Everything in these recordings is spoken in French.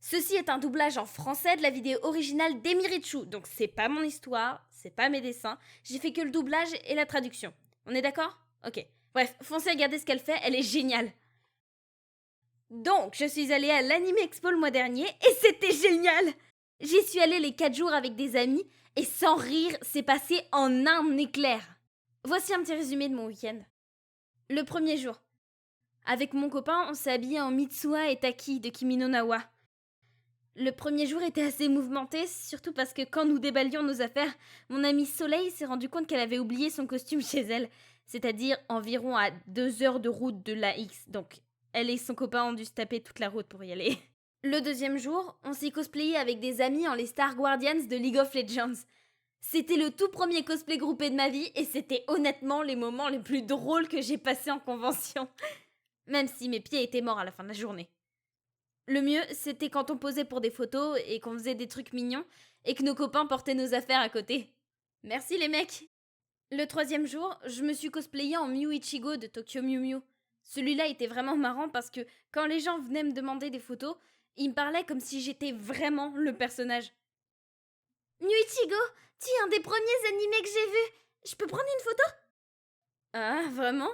Ceci est un doublage en français de la vidéo originale d'Emi Richu, donc c'est pas mon histoire, c'est pas mes dessins, j'ai fait que le doublage et la traduction. On est d'accord? Ok. Bref, foncez regarder ce qu'elle fait, elle est géniale. Donc, je suis allée à l'Anime Expo le mois dernier et c'était génial! J'y suis allée les 4 jours avec des amis et sans rire, c'est passé en un éclair. Voici un petit résumé de mon week-end. Le premier jour. Avec mon copain, on s'est habillé en Mitsuha et Taki de Kimi no Na wa. Le premier jour était assez mouvementé, surtout parce que quand nous déballions nos affaires, mon amie Soleil s'est rendu compte qu'elle avait oublié son costume chez elle, c'est-à-dire environ à 2 heures de route de la X, donc elle et son copain ont dû se taper toute la route pour y aller. Le deuxième jour, on s'est cosplayé avec des amis en les Star Guardians de League of Legends. C'était le tout premier cosplay groupé de ma vie et c'était honnêtement les moments les plus drôles que j'ai passés en convention. Même si mes pieds étaient morts à la fin de la journée. Le mieux, c'était quand on posait pour des photos et qu'on faisait des trucs mignons et que nos copains portaient nos affaires à côté. Merci les mecs! Le troisième jour, je me suis cosplayée en Mew Ichigo de Tokyo Mew Mew. Celui-là était vraiment marrant parce que quand les gens venaient me demander des photos, ils me parlaient comme si j'étais vraiment le personnage. Mew Ichigo, tu es un des premiers animés que j'ai vus. Je peux prendre une photo? Ah, vraiment?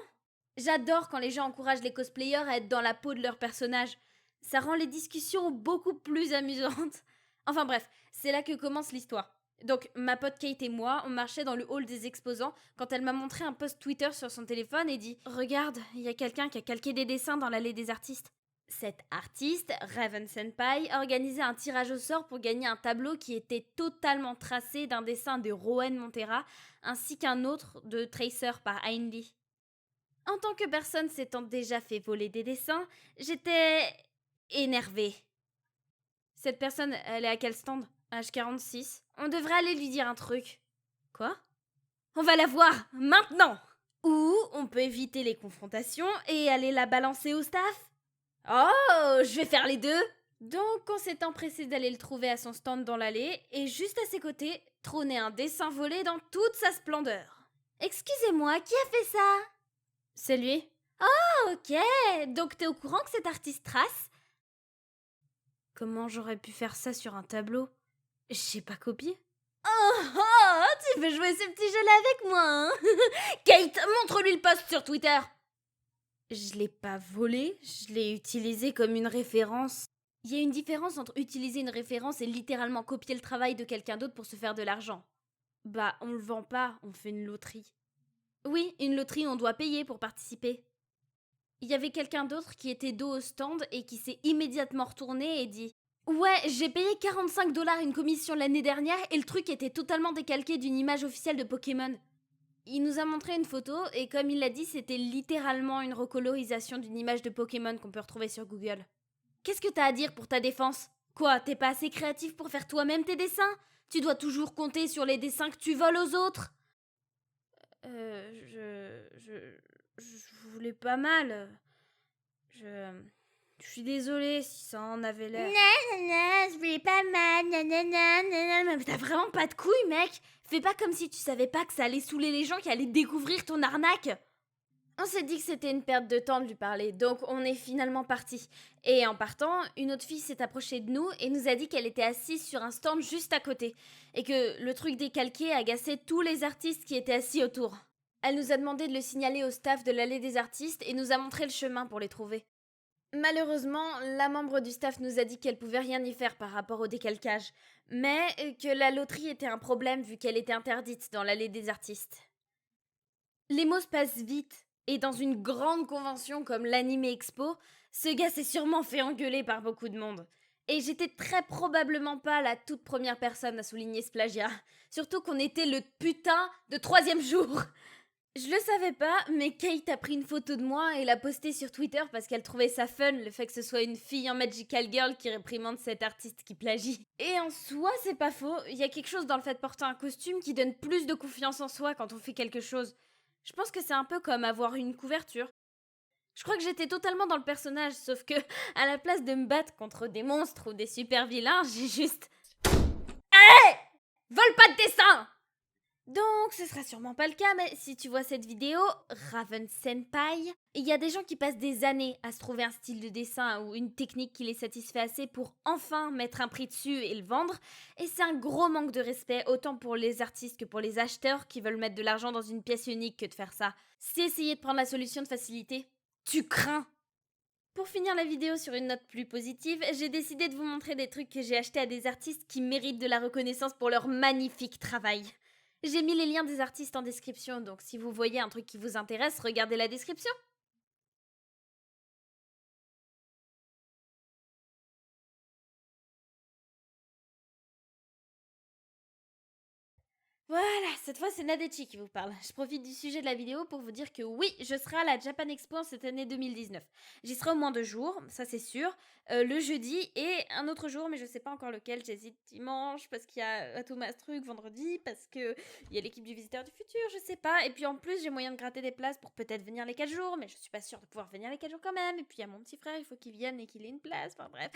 J'adore quand les gens encouragent les cosplayers à être dans la peau de leur personnage. Ça rend les discussions beaucoup plus amusantes. Enfin bref, c'est là que commence l'histoire. Donc ma pote Kate et moi, on marchait dans le hall des exposants quand elle m'a montré un post Twitter sur son téléphone et dit « Regarde, il y a quelqu'un qui a calqué des dessins dans l'allée des artistes ». Cette artiste, Raven Senpai, organisait un tirage au sort pour gagner un tableau qui était totalement tracé d'un dessin de Rowen Montera ainsi qu'un autre de Tracer par Ain Lee. En tant que personne s'étant déjà fait voler des dessins, j'étais énervée. Cette personne, elle est à quel stand? H46. On devrait aller lui dire un truc. Quoi? On va la voir, maintenant! Ou on peut éviter les confrontations et aller la balancer au staff. Oh, je vais faire les deux! Donc on s'est empressé d'aller le trouver à son stand dans l'allée et juste à ses côtés, trônait un dessin volé dans toute sa splendeur. Excusez-moi, qui a fait ça? C'est lui. Oh, ok, donc t'es au courant que cet artiste trace? Comment j'aurais pu faire ça sur un tableau? J'ai pas copié. Oh, oh, tu veux jouer ce petit jeu-là avec moi, hein? Kate, montre-lui le post sur Twitter. Je l'ai pas volé, je l'ai utilisé comme une référence. Il y a une différence entre utiliser une référence et littéralement copier le travail de quelqu'un d'autre pour se faire de l'argent. Bah, on le vend pas, on fait une loterie. Oui, une loterie, on doit payer pour participer. Il y avait quelqu'un d'autre qui était dos au stand et qui s'est immédiatement retourné et dit « Ouais, j'ai payé 45$ une commission l'année dernière et le truc était totalement décalqué d'une image officielle de Pokémon. » Il nous a montré une photo et comme il l'a dit, c'était littéralement une recolorisation d'une image de Pokémon qu'on peut retrouver sur Google. Qu'est-ce que t'as à dire pour ta défense? Quoi, t'es pas assez créatif pour faire toi-même tes dessins? Tu dois toujours compter sur les dessins que tu voles aux autres? Je voulais pas mal. Je suis désolée si ça en avait l'air. Nanana, je voulais pas mal. Nanana. Mais t'as vraiment pas de couilles, mec. Fais pas comme si tu savais pas que ça allait saouler les gens qui allaient découvrir ton arnaque. On s'est dit que c'était une perte de temps de lui parler, donc on est finalement parti. Et en partant, une autre fille s'est approchée de nous et nous a dit qu'elle était assise sur un stand juste à côté, et que le truc décalqué agaçait tous les artistes qui étaient assis autour. Elle nous a demandé de le signaler au staff de l'allée des artistes et nous a montré le chemin pour les trouver. Malheureusement, la membre du staff nous a dit qu'elle pouvait rien y faire par rapport au décalcage, mais que la loterie était un problème vu qu'elle était interdite dans l'allée des artistes. Les mots se passent vite, et dans une grande convention comme l'Anime Expo, ce gars s'est sûrement fait engueuler par beaucoup de monde. Et j'étais très probablement pas la toute première personne à souligner ce plagiat. Surtout qu'on était le putain de 3e jour. Je le savais pas, mais Kate a pris une photo de moi et l'a postée sur Twitter parce qu'elle trouvait ça fun, le fait que ce soit une fille en Magical Girl qui réprimande cet artiste qui plagie. Et en soi, c'est pas faux, il y a quelque chose dans le fait de porter un costume qui donne plus de confiance en soi quand on fait quelque chose. Je pense que c'est un peu comme avoir une couverture. Je crois que j'étais totalement dans le personnage, sauf que, à la place de me battre contre des monstres ou des super vilains, j'ai juste... Hé! Vole pas de dessin! Donc, ce sera sûrement pas le cas, mais si tu vois cette vidéo, Raven Senpai, il y a des gens qui passent des années à se trouver un style de dessin ou une technique qui les satisfait assez pour enfin mettre un prix dessus et le vendre. Et c'est un gros manque de respect, autant pour les artistes que pour les acheteurs qui veulent mettre de l'argent dans une pièce unique que de faire ça. C'est essayer de prendre la solution de facilité. Tu crains. Pour finir la vidéo sur une note plus positive, j'ai décidé de vous montrer des trucs que j'ai achetés à des artistes qui méritent de la reconnaissance pour leur magnifique travail. J'ai mis les liens des artistes en description, donc si vous voyez un truc qui vous intéresse, regardez la description. Voilà, cette fois c'est Nadechi qui vous parle. Je profite du sujet de la vidéo pour vous dire que oui, je serai à la Japan Expo en cette année 2019. J'y serai au moins 2 jours, ça c'est sûr, le jeudi et un autre jour, mais je sais pas encore lequel, j'hésite dimanche parce qu'il y a Thomas Truc vendredi, parce que il y a l'équipe du Visiteur du Futur, je sais pas, et puis en plus j'ai moyen de gratter des places pour peut-être venir les 4 jours, mais je suis pas sûre de pouvoir venir les 4 jours quand même, et puis il y a mon petit frère, il faut qu'il vienne et qu'il ait une place, enfin bref,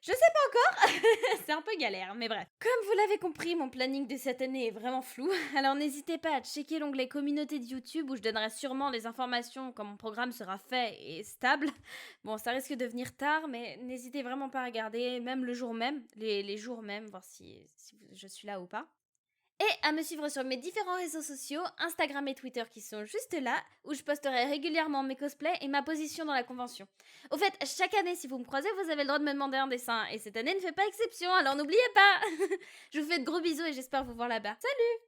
je sais pas encore, c'est un peu galère, mais bref. Comme vous l'avez compris, mon planning de cette année est vraiment flou, alors n'hésitez pas à checker l'onglet communauté de YouTube où je donnerai sûrement des informations quand mon programme sera fait et stable. Bon, ça risque de venir tard, mais n'hésitez vraiment pas à regarder, même le jour même, les jours même, voir si je suis là ou pas. Et à me suivre sur mes différents réseaux sociaux, Instagram et Twitter qui sont juste là, où je posterai régulièrement mes cosplays et ma position dans la convention. Au fait, chaque année, si vous me croisez, vous avez le droit de me demander un dessin, et cette année ne fait pas exception, alors n'oubliez pas. Je vous fais de gros bisous et j'espère vous voir là-bas. Salut!